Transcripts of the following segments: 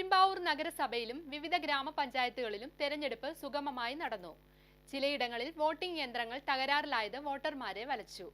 പെരുമ്പാവൂർ നഗരസഭയിലും വിവിധ ഗ്രാമപഞ്ചായത്തുകളിലും തെരഞ്ഞെടുപ്പ് സുഗമമായി നടന്നു. ചിലയിടങ്ങളിൽ വോട്ടിംഗ് യന്ത്രങ്ങൾ തകരാറിലായത് വോട്ടർമാരെ വലച്ചു.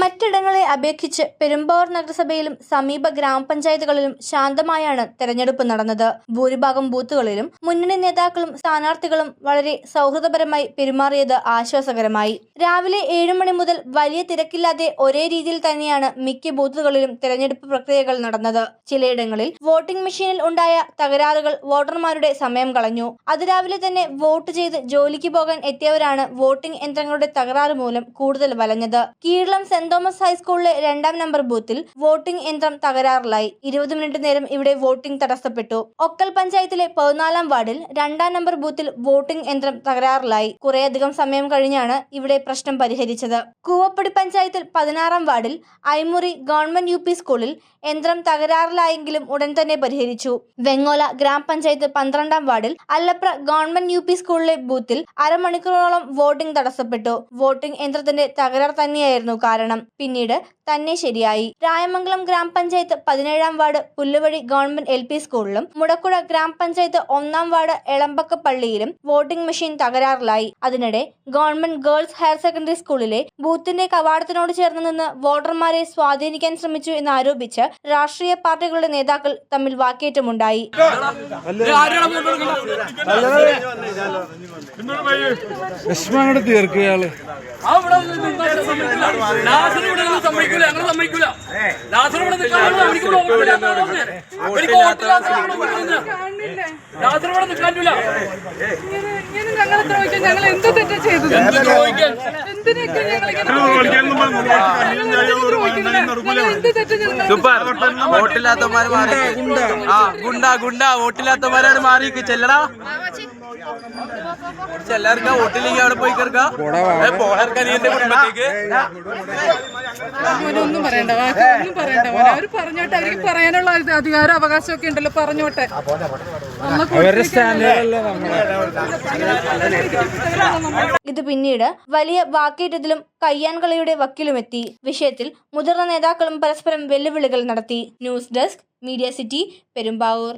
മറ്റിടങ്ങളെ അപേക്ഷിച്ച് പെരുമ്പാവൂർ നഗരസഭയിലും സമീപ ഗ്രാമപഞ്ചായത്തുകളിലും ശാന്തമായാണ് തെരഞ്ഞെടുപ്പ് നടന്നത്. ഭൂരിഭാഗം ബൂത്തുകളിലും മുന്നണി നേതാക്കളും സ്ഥാനാർത്ഥികളും വളരെ സൗഹൃദപരമായി പെരുമാറിയത് ആശ്വാസകരമായി. രാവിലെ 7 മണി മുതൽ വലിയ തിരക്കില്ലാതെ ഒരേ രീതിയിൽ തന്നെയാണ് മിക്ക ബൂത്തുകളിലും തെരഞ്ഞെടുപ്പ് പ്രക്രിയകൾ നടന്നത്. ചിലയിടങ്ങളിൽ വോട്ടിംഗ് മെഷീനിൽ ഉണ്ടായ തകരാറുകൾ വോട്ടർമാരുടെ സമയം കളഞ്ഞു. അതിരാവിലെ തന്നെ വോട്ട് ചെയ്ത് ജോലിക്ക് പോകാൻ എത്തിയവരാണ് വോട്ടിംഗ് യന്ത്രങ്ങളുടെ തകരാറ് മൂലം കൂടുതൽ വലഞ്ഞത്. കീഴളം സെന്റ് തോമസ് ഹൈസ്കൂളിലെ 2ാം നമ്പർ ബൂത്തിൽ വോട്ടിംഗ് യന്ത്രം തകരാറിലായി. 20 മിനിറ്റ് നേരം ഇവിടെ വോട്ടിംഗ് തടസ്സപ്പെട്ടു. ഒക്കൽ പഞ്ചായത്തിലെ 14ാം വാർഡിൽ 2ാം നമ്പർ ബൂത്തിൽ വോട്ടിംഗ് യന്ത്രം തകരാറിലായി. കുറേയധികം സമയം കഴിഞ്ഞാണ് ഇവിടെ പ്രശ്നം പരിഹരിച്ചത്. കൂവപ്പടി പഞ്ചായത്തിൽ 16ാം വാർഡിൽ ഐമുറി ഗവൺമെന്റ് UP സ്കൂളിൽ യന്ത്രം തകരാറിലായെങ്കിലും ഉടൻ തന്നെ പരിഹരിച്ചു. വെങ്ങോല ഗ്രാമപഞ്ചായത്ത് 12ാം വാർഡിൽ അല്ലപ്ര ഗവൺമെന്റ് UP സ്കൂളിലെ ബൂത്തിൽ അരമണിക്കൂറോളം വോട്ടിംഗ് തടസ്സപ്പെട്ടു. വോട്ടിംഗ് യന്ത്രത്തിന്റെ തകരാർ തന്നെയായിരുന്നു കാരണം. പിന്നീട് തന്നെ ശരിയായി. രായമംഗലം ഗ്രാമപഞ്ചായത്ത് 17ാം വാർഡ് പുല്ലുവഴി ഗവൺമെന്റ് LP സ്കൂളിലും മുടക്കുഴ ഗ്രാമപഞ്ചായത്ത് 1ാം വാർഡ് എളമ്പക്ക പള്ളിയിലും വോട്ടിംഗ് മെഷീൻ തകരാറിലായി. അതിനിടെ ഗവൺമെന്റ് ഗേൾസ് ഹയർ സെക്കൻഡറി സ്കൂളിലെ ബൂത്തിന്റെ കവാടത്തിനോട് ചേർന്ന് നിന്ന് വോട്ടർമാരെ സ്വാധീനിക്കാൻ ശ്രമിച്ചു എന്നാരോപിച്ച് രാഷ്ട്രീയ പാർട്ടികളുടെ നേതാക്കൾ തമ്മിൽ വാക്കേറ്റമുണ്ടായി. വോട്ടില്ലാത്തമാര് മാറി വോട്ടില്ലാത്തമാരാണ് മാറി ചെല്ലടാ എല്ലാവർക്കും വോട്ടില്ലെങ്കിൽ അവിടെ പോയി ഒന്നും പറയണ്ട, ഒന്നും പറയണ്ട. അവർ പറഞ്ഞോട്ടെ, അവർക്ക് പറയാനുള്ള അധികാരം അവകാശമൊക്കെ ഉണ്ടല്ലോ, പറഞ്ഞോട്ടെ. ഇത് പിന്നീട് വലിയ വാക്കേറ്റത്തിലും കയ്യാൻകളിയുടെ വക്കിലുമെത്തി. വിഷയത്തിൽ മുതിർന്ന നേതാക്കളും പരസ്പരം വെല്ലുവിളികൾ നടത്തി. News desk, media city, Perumbavoor.